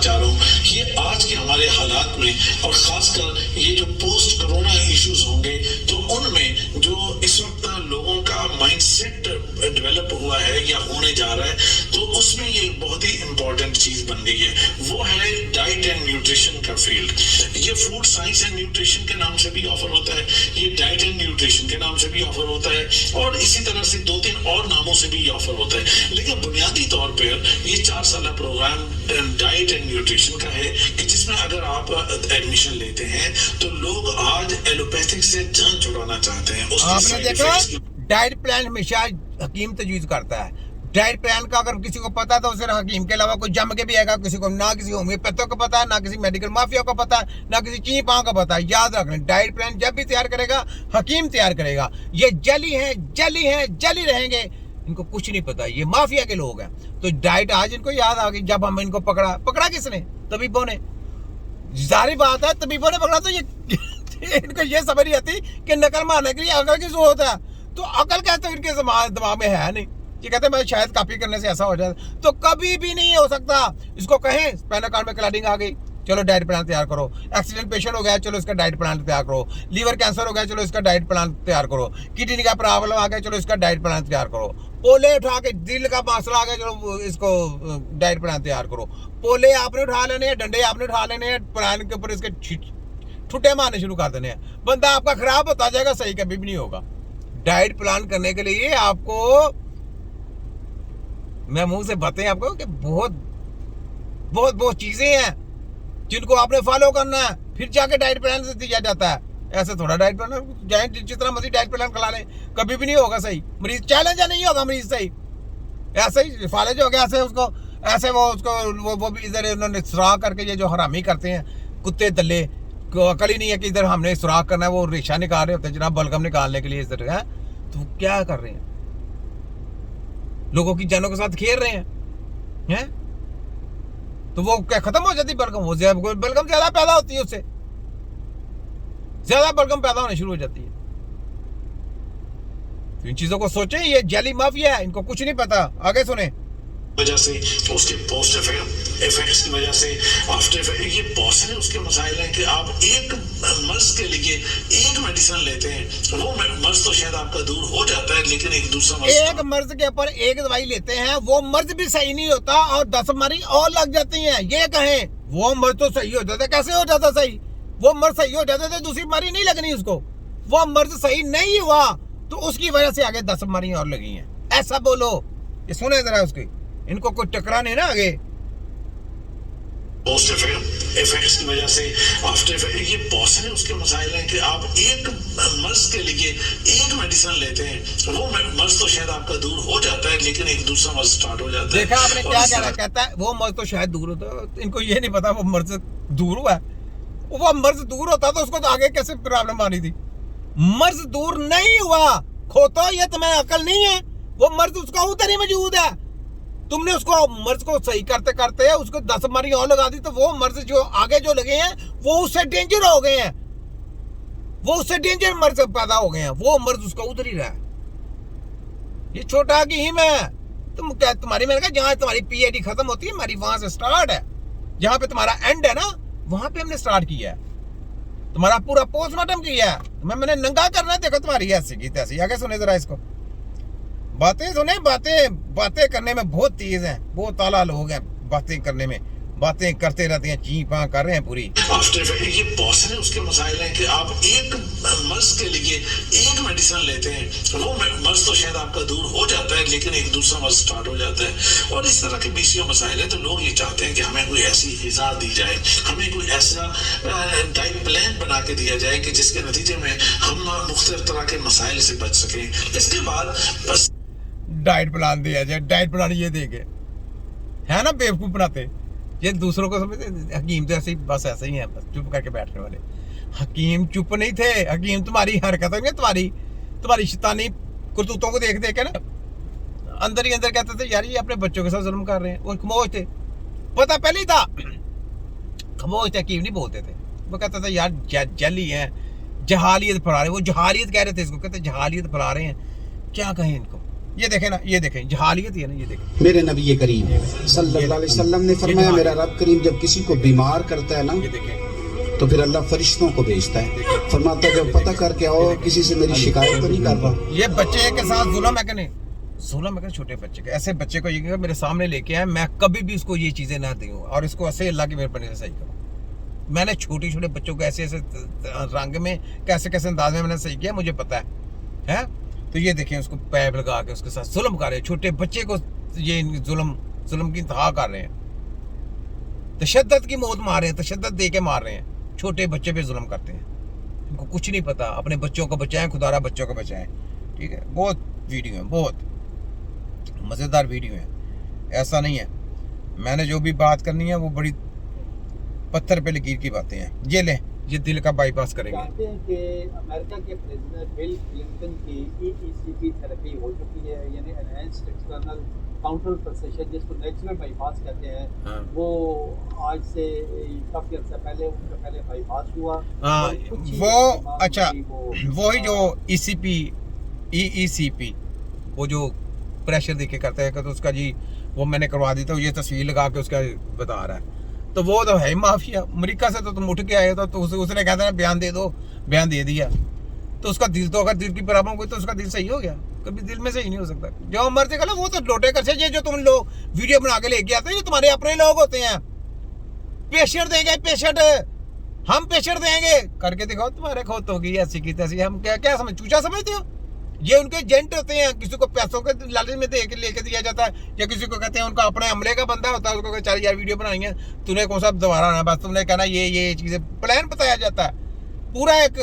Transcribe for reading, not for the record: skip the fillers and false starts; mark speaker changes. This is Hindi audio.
Speaker 1: चाह रहा हूँ, ये आज के हमारे हालात में और खासकर ये जो पोस्ट कोरोना इश्यूज होंगे तो उनमें जो इस वक्त लोगों का माइंडसेट डेवलप हुआ है या होने जा रहा है, तो उसमें ये बहुत ही इंपॉर्टेंट चीज बन गई है, वो है डाइट एंड न्यूट्रिशन का फील्ड। ये फूड साइंस एंड न्यूट्रिशन के नाम से भी ऑफर होता है, ये डाइट एंड न्यूट्रिशन के नाम से भी ऑफर होता है, और इसी तरह से 2-3 और नामों से भी ऑफर होता है। लेकिन बुनियादी तौर पर ये 4 साल प्रोग्राम डाइट एंड न्यूट्रिशन का है कि जिसमें अगर आप एडमिशन लेते हैं तो लोग आज एलोपैथिक से जान छुड़ाना चाहते हैं।
Speaker 2: आपने देखा डाइट प्लान हमेशा हकीम तजवीज करता है। डाइट प्लान का अगर किसी को पता है तो उसे हकीम के अलावा कोई जम के भी आएगा, किसी को ना किसी होम्योपैथों को पता है, ना किसी मेडिकल माफिया को पता है, ना किसी ची पाँ का पता है। याद रखना, डाइट प्लान जब भी तैयार करेगा हकीम तैयार करेगा। ये जली रहेंगे, इनको कुछ नहीं पता, ये माफिया के लोग हैं। तो डाइट आज इनको याद आ गई जब हम इनको पकड़ा किसने? तबीबों ने। जारी बात है, तबीबों ने पकड़ा तो ये इनको ये समझ नहीं आती कि नकल मारने के लिए अकल की जरूरत है। तो अकल कहते इनके दिमाग में है नहीं। ये कहते हैं मैं शायद कॉपी करने से ऐसा हो जाए, तो कभी भी नहीं हो सकता। इसको कहें स्पाइनल कॉर्ड में क्लडिंग आ गई, चलो डाइट प्लान तैयार करो। एक्सीडेंट पेशेंट हो गया, चलो इसका डाइट प्लान तैयार करो। लीवर कैंसर हो गया, चलो इसका डाइट प्लान तैयार करो। किडनी का प्रॉब्लम आ गया, चलो इसका डाइट प्लान तैयार करो। पोले उठा के दिल का मसला आ गया, चलो इसको डाइट प्लान तैयार करो। पोले आपने उठा लेने हैं, डंडे आपने उठा लेने हैं, प्लान के ऊपर इसके छुट्टे मारने शुरू कर देने हैं। बंदा आपका खराब होता जाएगा, सही कभी भी नहीं होगा। डाइट प्लान करने के लिए आपको मैं मुंह से बताएं आपको कि बहुत चीजें हैं जिनको आपने फॉलो करना है, फिर जाके डाइट प्लान से दिया जाता है। ऐसे थोड़ा डाइट प्लान जाए जितना मर्जी डाइट प्लान खिला लें, कभी भी नहीं होगा सही। मरीज चैलेंज नहीं होगा मरीज सही, ऐसे ही फालेज हो गया। ऐसे उसको ऐसे वो भी इधर उन्होंने सुराख करके, ये जो हरामी करते हैं कुत्ते दल्ले को अकल ही नहीं है कि इधर हमने सुराख करना है, वो रेशा निकाल रहे होते हैं जनाब बलगम निकालने के लिए इधर है। तो क्या कर रहे हैं? लोगों की जानों के साथ खेल रहे हैं। तो वो क्या खत्म हो जाती बलगम? वो बलगम ज्यादा पैदा होती है, उससे ज्यादा बलगम पैदा होने शुरू हो जाती है। तो इन चीजों को सोचें, ये जेली माफिया है, इनको कुछ नहीं पता। आगे सुने।
Speaker 1: वजह से उसके पोस्ट इफेक्ट्स की वजह से आफ्टर इफेक्ट, ये बहुत सारे उसके मसाइल हैं कि आप एक मर्ज के लिए एक मेडिसिन लेते हैं, वो मर्ज तो शायद आपका दूर हो जाता है, लेकिन एक दूसरा मर्ज,
Speaker 2: एक मर्ज के ऊपर एक दवाई लेते हैं, वो मर्ज भी सही नहीं होता और 10 बीमारी और लग जाती हैं। ये कहें वो मर्ज तो सही हो जाता, कैसे हो जाता सही? वो मर्ज सही हो जाता तो दूसरी बीमारी नहीं लगनी उसको। वो मर्ज सही नहीं हुआ तो उसकी वजह से आगे 10 बीमारी और लगी हैं। ऐसा बोलो। ये सुने जरा उसकी, इनको कोई टकरा नहीं ना आगे।
Speaker 1: पोस्ट इफेक्ट्स की वजह से आफ्टर इफेक्ट, ये बहुत सारे उसके मसाइल हैं कि आप एक मर्ज के लिए एक मेडिसिन लेते हैं, वो मर्ज तो शायद आपका दूर हो जाता है, लेकिन एक दूसरा मर्ज स्टार्ट हो जाता है।
Speaker 2: देखा आपने क्या कहना? कहता है वो मर्ज तो शायद दूर होता है। इनको ये नहीं पता वो मर्ज दूर हुआ है। वो मर्ज दूर होता तो उसको तो आगे कैसे प्रॉब्लम आनी थी? मर्ज दूर नहीं हुआ, खोतो ये तुम्हें अकल नहीं है। वो मर्ज उसका उधर ही मौजूद है, तुमने उसको मर्ज को सही करते करते उसको 10 बीमारी और लगा दी, तो वो मर्ज जो आगे जो लगे हैं वो उससे डेंजर हो गए हैं, वो उससे डेंजर मर्ज पैदा हो गए हैं। वो मर्ज उसका उधर ही रहा है। ये छोटा हकीम है। तुम क्या तुम्हारी, मैंने कहा जहां तुम्हारी पीएचडी खत्म होती है हमारी वहां से स्टार्ट है, जहां पे तुम्हारा एंड है ना वहां पे हमने स्टार्ट किया है। तुम्हारा पूरा पोस्टमार्टम किया है, मैंने नंगा करना है। देखो तुम्हारी ऐसी की तैसी। आगे सुने जरा इसको। बातें सुने, बातें करने में बहुत तेज हैं, बहुत ताला लोग हैं बातें करने में, बातें करते रहते हैं, ची पाँ कर रहे हैं पूरी।
Speaker 1: आफ्टर इफेक्ट, ये बहुत सारे उसके मसाइल हैं कि आप एक मर्ज के लिए एक मेडिसिन लेते हैं, वो मर्ज तो शायद आपका दूर हो जाता है, लेकिन एक दूसरा मर्ज स्टार्ट हो जाता है। और इस तरह के बीसियों मसाइल है, तो लोग ये चाहते हैं कि हमें कोई ऐसी ग़िज़ा दी जाए, हमें कोई ऐसा डाइट प्लान बना के दिया जाए कि जिसके नतीजे में हम मुख्तलिफ तरह के मसाइल से बच सकें। इसके बाद बस
Speaker 2: डाइट प्लान दिया जाए, डाइट प्लान ये देंगे, है ना बेवकूफ बनाते। ये दूसरों को समझते। हकीम तो ऐसे ही बस ऐसे ही है, बस चुप करके बैठने वाले। हकीम चुप नहीं थे। हकीम तुम्हारी हरकतों में, तुम्हारी शैतानी करतूतों को देख के ना अंदर ही अंदर कहते थे यार ये अपने बच्चों के साथ जुल्म कर रहे हैं। वो खमोश थे, पता पहले ही था। खमोश थे, हकीम नहीं बोलते थे। वो कहते थे यार जली है, जहालियत फैला रहे। वो जहालियत कह रहे थे इसको, कहते जहालियत फैला रहे हैं। क्या कहें इनको? ये देखें ना, ये देखें जहालियत है ना, ये देखें।
Speaker 3: मेरे नबी करीम सल्लल्लाहु अलैहि वसल्लम ने फरमाया, मेरा रब करीम जब किसी को बीमार करता है ना,
Speaker 2: ये देखें,
Speaker 3: तो फिर अल्लाह फरिश्तों को भेजता है, फरमाता है जब पता करके आओ किसी से मेरी शिकायत तो नहीं कर रहा।
Speaker 2: ये बच्चे के साथ जुल्म है कि नहीं? जुल्म है, छोटे बच्चे के। ऐसे बच्चे को ये मेरे सामने लेके आए, मैं कभी भी इसको ये चीजें ना दूं और इसको ऐसे अल्लाह की मेहरबानी से सही करूं। मैंने छोटे छोटे बच्चों को ऐसे ऐसे रंग में कैसे कैसे अंदाज में मैंने सही किया, मुझे पता है। तो ये देखें, उसको पैप लगा के उसके साथ जुल्म कर रहे हैं, छोटे बच्चे को ये जुल्म की इंतहा कर रहे हैं, तशद्दुद की मौत मार रहे हैं, तशद्दुद दे के मार रहे हैं, छोटे बच्चे पे जुल्म करते हैं। इनको कुछ नहीं पता, अपने बच्चों को बचाएं, खुदारा बच्चों को बचाएं। ठीक है, बहुत वीडियो है, बहुत मज़ेदार वीडियो है, ऐसा नहीं है। मैंने जो भी बात करनी है वो बड़ी पत्थर पे लकीर की बातें हैं। ये लें, ये दिल का बाईपास करेंगे।
Speaker 4: जानते हैं कि अमेरिका के प्रेसिडेंट बिल क्लिंटन की EECP थेरेपी हो चुकी है, यानी एनहांस्ड एक्सटर्नल काउंटर प्रोसेशन, जिसको नेचुरल बाईपास कहते हैं।
Speaker 2: हाँ।
Speaker 4: वो आज से काफ़ी अर्सा पहले उनका पहले बाईपास हुआ।
Speaker 2: हाँ,
Speaker 4: और कुछ ही
Speaker 2: वो
Speaker 4: दिमाग
Speaker 2: अच्छा,
Speaker 4: की
Speaker 2: वही जो EECP वो जो प्रेशर देके करता है, तो उसका जी वो मैंने करवा दी, तो ये तस्वीर लगा के उसका बता रहा है। तो वो तो है ही माफिया। अमेरिका से तो तुम उठ के आए हो, तो उसने कहता है बयान दे दो, बयान दे दिया, तो उसका दिल, तो अगर दिल की प्रॉब्लम हुई तो उसका दिल सही हो गया? कभी दिल में सही नहीं हो सकता। जो मर्जी कर लो, वो तो लोटे कर से, ये जो तुम लोग वीडियो बना के लेके आते हो, ये तुम्हारे अपने लोग होते हैं। पेशेंट देंगे, पेशेंट हम पेशेंट देंगे करके दिखाओ, तुम्हारे खोत होगी ऐसी की तैसी। हम क्या समझ, चूचा समझते हो? ये उनके एजेंट होते हैं, किसी को पैसों के लालच में दे के लेके दिया जाता है, या किसी को कहते हैं उनका अपने अमले का बंदा होता है, उसको कहते हैं चल यार वीडियो बनानी है, तूने कौन सा दोबारा आना, बस तुमने कहना ये चीजें प्लान बताया जाता है पूरा एक